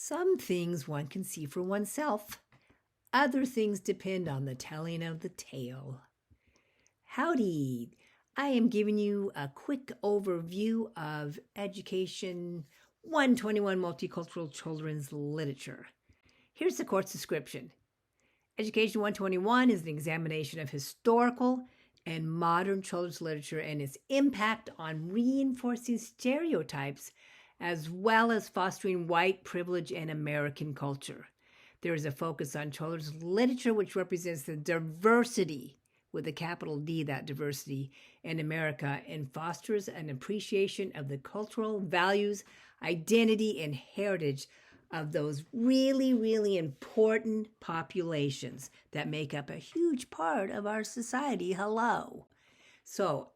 Some things one can see for oneself. Other things depend on the telling of the tale. Howdy! I am giving you a quick overview of Education 121 Multicultural Children's Literature. Here's the course description. Education 121 is an examination of historical and modern children's literature and its impact on reinforcing stereotypes as well as fostering white privilege and American culture. There is a focus on children's literature which represents the diversity, with a capital D, that diversity, in America, and fosters an appreciation of the cultural values, identity, and heritage of those really, really important populations that make up a huge part of our society. Hello. So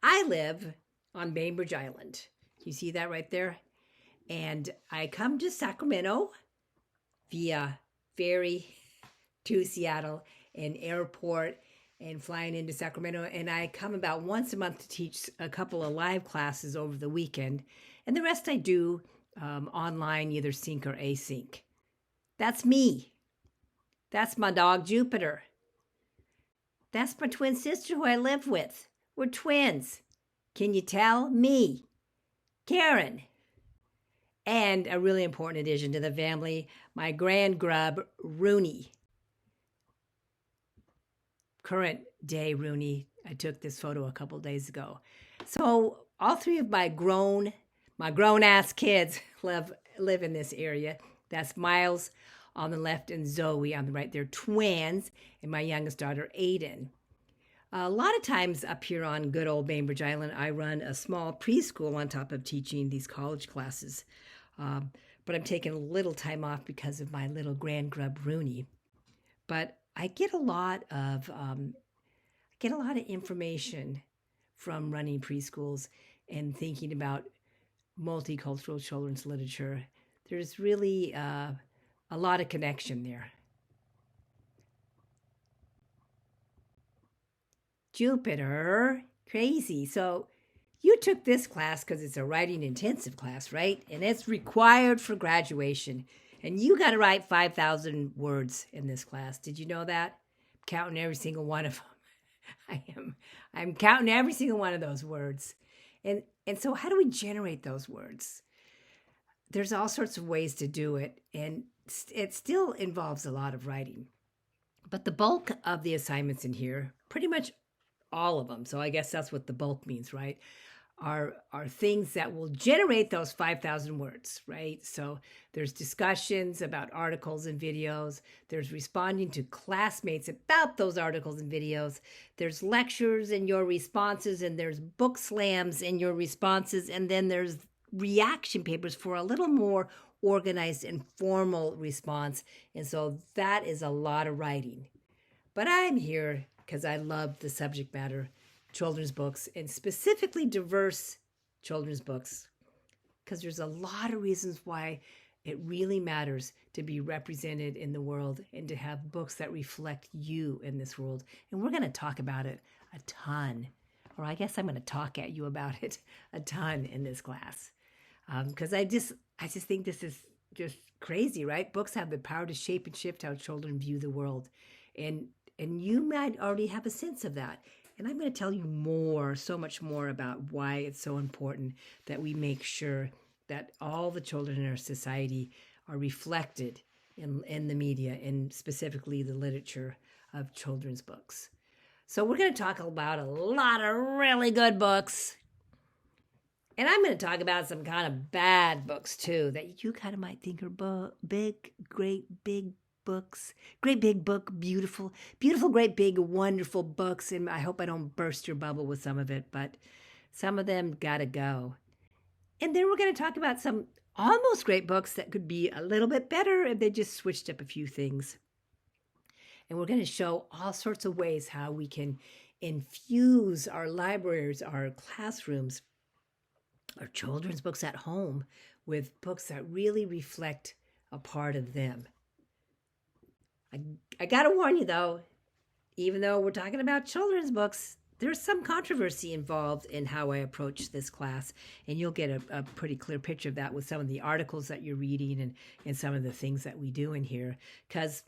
I live on Bainbridge Island. You see that right there? And I come to Sacramento via ferry to Seattle and airport and flying into Sacramento. And I come about once a month to teach a couple of live classes over the weekend. And the rest I do online, either sync or async. That's me. That's my dog, Jupiter. That's my twin sister who I live with. We're twins. Can you tell? Me, Karen. And a really important addition to the family, my grand grub, Rooney. Current day Rooney. I took this photo a couple days ago. So all three of my grown-ass kids live in this area. That's Miles on the left and Zoe on the right. They're twins, and my youngest daughter, Aiden. A lot of times up here on good old Bainbridge Island, I run a small preschool on top of teaching these college classes. But I'm taking a little time off because of my little grand grub, Rooney. But I get a lot of information from running preschools and thinking about multicultural children's literature. There's really a lot of connection there. Jupiter, crazy. So you took this class because it's a writing intensive class, right? And it's required for graduation. And you got to write 5,000 words in this class. Did you know that? I'm counting every single one of them. I'm counting every single one of those words. And so how do we generate those words? There's all sorts of ways to do it. And it still involves a lot of writing. But the bulk of the assignments in here, pretty much all of them, so I guess that's what the bulk means, right, are things that will generate those 5,000 words, right? So there's discussions about articles and videos. There's responding to classmates about those articles and videos. There's lectures and your responses, and there's book slams and your responses, and then there's reaction papers for a little more organized and formal response. And so that is a lot of writing. But I'm here because I love the subject matter, children's books, and specifically diverse children's books, because there's a lot of reasons why it really matters to be represented in the world and to have books that reflect you in this world. And we're going to talk about it a ton, or I guess I'm going to talk at you about it a ton in this class, because I just think this is just crazy, right? Books have the power to shape and shift how children view the world, and you might already have a sense of that. And I'm going to tell you more, so much more about why it's so important that we make sure that all the children in our society are reflected in the media, and specifically the literature of children's books. So we're going to talk about a lot of really good books. And I'm going to talk about some kind of bad books too that you kind of might think are great big books, great big book, beautiful, great big, wonderful books. And I hope I don't burst your bubble with some of it, but some of them gotta go. And then we're going to talk about some almost great books that could be a little bit better if they just switched up a few things. And we're going to show all sorts of ways how we can infuse our libraries, our classrooms, our children's books at home with books that really reflect a part of them. I got to warn you, though, even though we're talking about children's books, there's some controversy involved in how I approach this class, and you'll get a pretty clear picture of that with some of the articles that you're reading and some of the things that we do in here. Because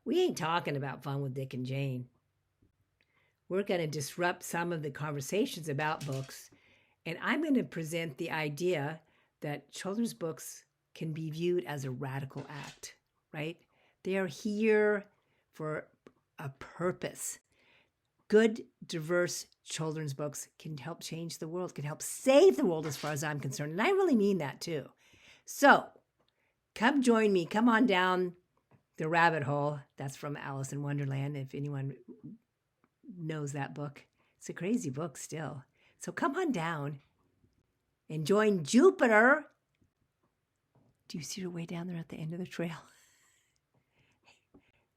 we ain't talking about fun with Dick and Jane. We're going to disrupt some of the conversations about books, and I'm going to present the idea that children's books can be viewed as a radical act, right? They are here for a purpose. Good, diverse children's books can help change the world, can help save the world as far as I'm concerned. And I really mean that too. So come join me. Come on down the rabbit hole. That's from Alice in Wonderland, if anyone knows that book. It's a crazy book still. So come on down and join Jupiter. Do you see her way down there at the end of the trail?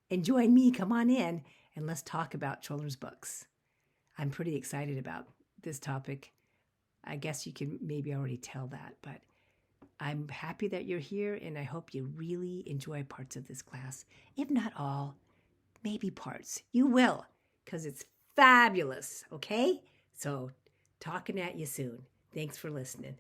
And join me. Come on in and let's talk about children's books. I'm pretty excited about this topic. I guess you can maybe already tell that, but I'm happy that you're here, and I hope you really enjoy parts of this class. If not all, maybe parts. You will, because it's fabulous, okay? So talking at you soon. Thanks for listening.